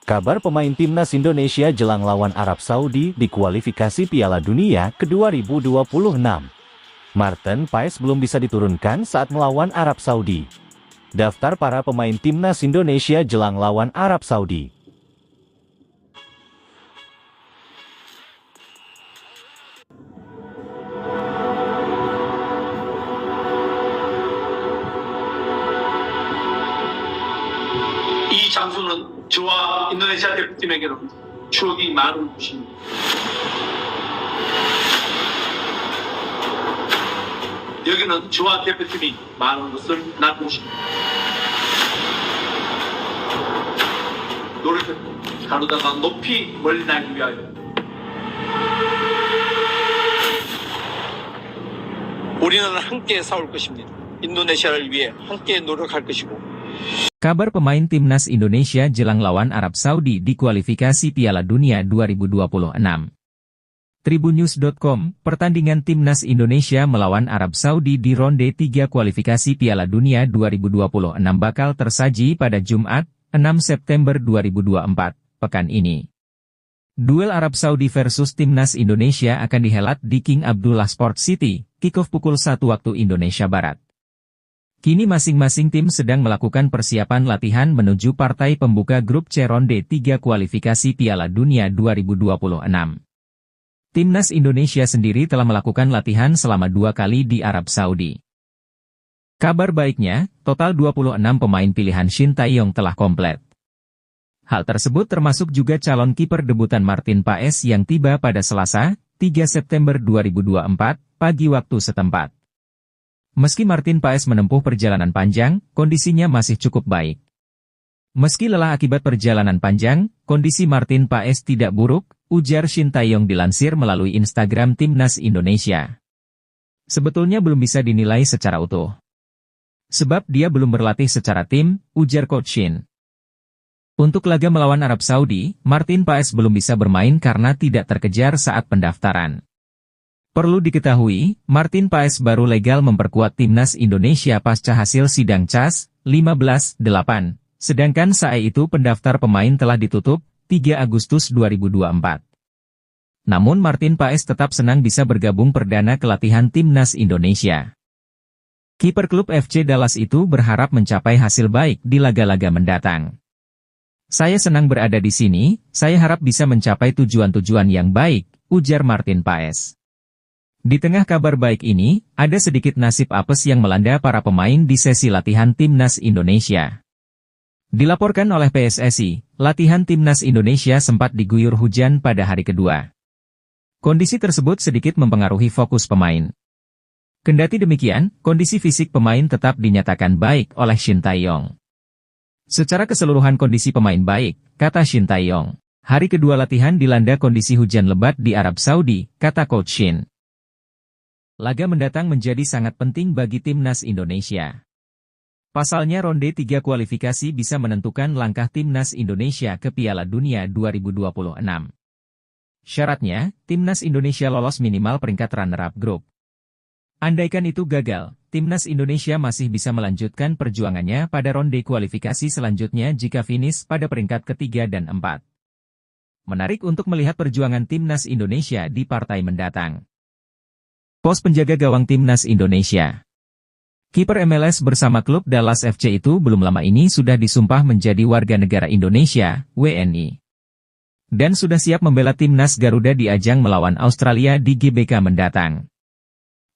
Kabar pemain timnas Indonesia jelang lawan Arab Saudi di kualifikasi Piala Dunia ke-2026. Martin Paes belum bisa diturunkan saat melawan Arab Saudi. Daftar para pemain timnas Indonesia jelang lawan Arab Saudi. 이 장소는 저와 인도네시아 대표팀에게는 추억이 많은 곳입니다. 여기는 저와 대표팀이 많은 것을 난 곳입니다. 노력했고 가르다가 높이 멀리 나기 위하여 우리는 함께 싸울 것입니다. 인도네시아를 위해 함께 노력할 것이고. Kabar pemain timnas Indonesia jelang lawan Arab Saudi di kualifikasi Piala Dunia 2026. Tribunnews.com, pertandingan timnas Indonesia melawan Arab Saudi di ronde 3 kualifikasi Piala Dunia 2026 bakal tersaji pada Jumat, 6 September 2024, pekan ini. Duel Arab Saudi versus timnas Indonesia akan dihelat di King Abdullah Sport City, kick-off pukul 1 waktu Indonesia Barat. Kini masing-masing tim sedang melakukan persiapan latihan menuju partai pembuka grup C ronde 3 kualifikasi Piala Dunia 2026. Timnas Indonesia sendiri telah melakukan latihan selama 2 kali di Arab Saudi. Kabar baiknya, total 26 pemain pilihan Shin Tae-yong telah komplit. Hal tersebut termasuk juga calon kiper debutan Martin Paes yang tiba pada Selasa, 3 September 2024, pagi waktu setempat. Meski Martin Paes menempuh perjalanan panjang, kondisinya masih cukup baik. Meski lelah akibat perjalanan panjang, kondisi Martin Paes tidak buruk, ujar Shin Tae-yong dilansir melalui Instagram Timnas Indonesia. Sebetulnya belum bisa dinilai secara utuh. Sebab dia belum berlatih secara tim, ujar Coach Shin. Untuk laga melawan Arab Saudi, Martin Paes belum bisa bermain karena tidak terkejar saat pendaftaran. Perlu diketahui, Martin Paes baru legal memperkuat timnas Indonesia pasca hasil sidang CAS 15-8, sedangkan saat itu pendaftar pemain telah ditutup 3 Agustus 2024. Namun Martin Paes tetap senang bisa bergabung perdana ke latihan timnas Indonesia. Kiper klub FC Dallas itu berharap mencapai hasil baik di laga-laga mendatang. Saya senang berada di sini, saya harap bisa mencapai tujuan-tujuan yang baik, ujar Martin Paes. Di tengah kabar baik ini, ada sedikit nasib apes yang melanda para pemain di sesi latihan timnas Indonesia. Dilaporkan oleh PSSI, latihan timnas Indonesia sempat diguyur hujan pada hari kedua. Kondisi tersebut sedikit mempengaruhi fokus pemain. Kendati demikian, kondisi fisik pemain tetap dinyatakan baik oleh Shin Tae-yong. Secara keseluruhan kondisi pemain baik, kata Shin Tae-yong. Hari kedua latihan dilanda kondisi hujan lebat di Arab Saudi, kata Coach Shin. Laga mendatang menjadi sangat penting bagi timnas Indonesia. Pasalnya ronde 3 kualifikasi bisa menentukan langkah timnas Indonesia ke Piala Dunia 2026. Syaratnya, timnas Indonesia lolos minimal peringkat runner-up grup. Andaikan itu gagal, timnas Indonesia masih bisa melanjutkan perjuangannya pada ronde kualifikasi selanjutnya jika finish pada peringkat ketiga dan 4. Menarik untuk melihat perjuangan timnas Indonesia di partai mendatang. Pos penjaga gawang timnas Indonesia. Kiper MLS bersama klub Dallas FC itu belum lama ini sudah disumpah menjadi warga negara Indonesia, WNI. Dan sudah siap membela timnas Garuda di ajang melawan Australia di GBK mendatang.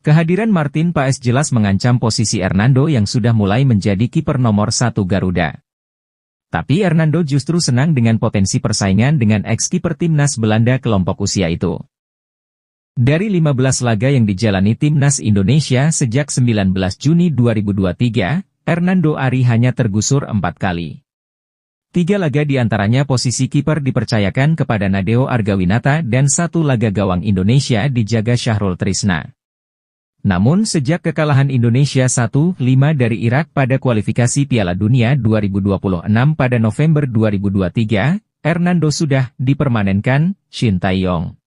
Kehadiran Martin Paes jelas mengancam posisi Hernando yang sudah mulai menjadi kiper nomor 1 Garuda. Tapi Hernando justru senang dengan potensi persaingan dengan ex-kiper timnas Belanda kelompok usia itu. Dari 15 laga yang dijalani timnas Indonesia sejak 19 Juni 2023, Hernando Ari hanya tergusur 4 kali. 3 laga diantaranya posisi kiper dipercayakan kepada Nadeo Argawinata dan 1 laga gawang Indonesia dijaga Syahrul Trisna. Namun sejak kekalahan Indonesia 1-5 dari Irak pada kualifikasi Piala Dunia 2026 pada November 2023, Hernando sudah dipermanenkan Shin Tae-yong.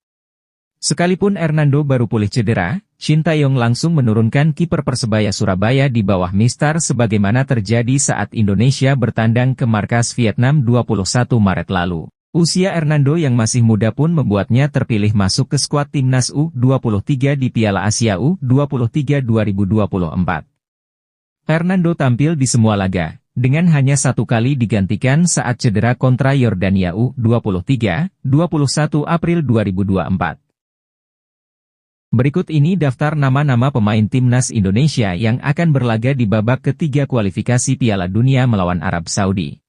Sekalipun Hernando baru pulih cedera, Shin Taeyong langsung menurunkan kiper Persebaya Surabaya di bawah Mistar sebagaimana terjadi saat Indonesia bertandang ke markas Vietnam 21 Maret lalu. Usia Hernando yang masih muda pun membuatnya terpilih masuk ke skuad timnas U23 di Piala Asia U23 2024. Hernando tampil di semua laga, dengan hanya satu kali digantikan saat cedera kontra Yordania U23, 21 April 2024. Berikut ini daftar nama-nama pemain timnas Indonesia yang akan berlaga di babak ketiga kualifikasi Piala Dunia melawan Arab Saudi.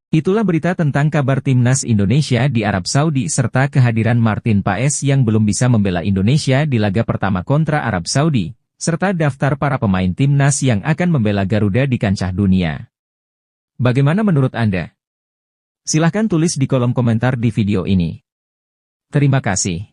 Itulah berita tentang kabar timnas Indonesia di Arab Saudi serta kehadiran Martin Paes yang belum bisa membela Indonesia di laga pertama kontra Arab Saudi, serta daftar para pemain timnas yang akan membela Garuda di kancah dunia. Bagaimana menurut Anda? Silahkan tulis di kolom komentar di video ini. Terima kasih.